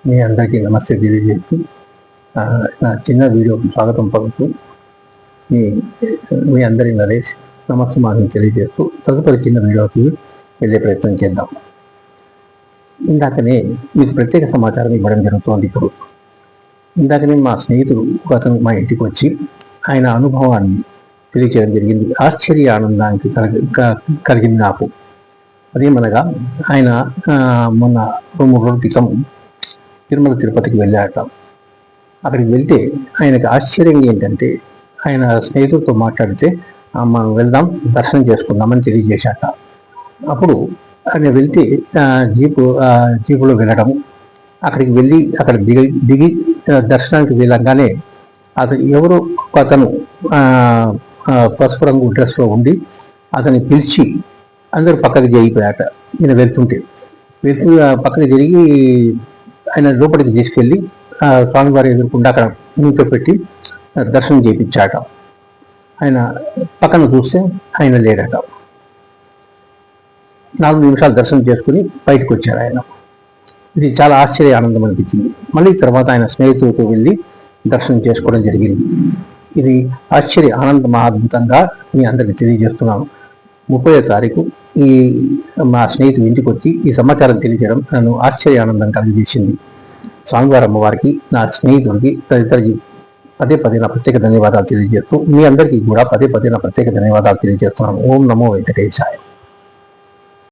మీ అందరికీ నమస్తే తెలియజేస్తూ నా చిన్న వీడియోకి స్వాగతం పలుకుతూ మీ మీ అందరి నరేష్ నమస్కారం తెలియజేస్తూ తదుపరి చిన్న వీడియోకి వెళ్ళే ప్రయత్నం చేద్దాం. ఇందాకనే మీకు ప్రత్యేక సమాచారం ఇవ్వడం జరుగుతోంది. ఇందాకనే మా స్నేహితుడు అతను మా ఇంటికి వచ్చి ఆయన అనుభవాన్ని తెలియచేయడం జరిగింది. ఆశ్చర్య ఆనందానికి కలిగింది నాకు. అదేమనగా ఆయన మొన్న 2-3 రోజుల క్రితం తిరుమల తిరుపతికి వెళ్ళాట. అక్కడికి వెళ్తే ఆయనకు ఆశ్చర్యం ఏంటంటే, ఆయన స్నేహితులతో మాట్లాడితే మనం వెళ్దాం దర్శనం చేసుకుందామని తెలియజేశాట. అప్పుడు ఆయన వెళ్తే జీపులో వెళ్ళడం, అక్కడికి వెళ్ళి అక్కడ దిగి దర్శనానికి వెళ్ళంగానే ఎవరో అతను పసుపు రంగు డ్రెస్లో ఉండి అతన్ని పిలిచి అందరూ పక్కకి జరిగిపోయాట. ఈయన వెళ్తుంటే పక్కకి జరిగి ఆయన లోపలికి తీసుకెళ్ళి స్వామివారి ఎదుర్కొండా అక్కడ నిల్చోపెట్టి దర్శనం చేయించాట. ఆయన పక్కన చూస్తే ఆయన లేడట. 4 నిమిషాలు దర్శనం చేసుకుని బయటకు వచ్చారు ఆయన. ఇది చాలా ఆశ్చర్య ఆనందం అనిపించింది. మళ్ళీ తర్వాత ఆయన స్నేహితులతో వెళ్ళి దర్శనం చేసుకోవడం జరిగింది. ఇది ఆశ్చర్య ఆనందం అద్భుతంగా మీ అందరికీ తెలియజేస్తున్నాను. 30వ తారీఖు మా స్నేహితుడు ఇంటికి వచ్చి ఈ సమాచారం తెలియజేయడం నన్ను ఆశ్చర్య ఆనందం కలిగించింది. స్వామివారి అమ్మవారికి, నా స్నేహితుడికి, తదితరులకి పదే నా ప్రత్యేక ధన్యవాదాలు తెలియజేస్తూ మీ అందరికీ కూడా పదే నా ప్రత్యేక ధన్యవాదాలు తెలియజేస్తున్నాను. ఓం నమో వెంకటేశాయ.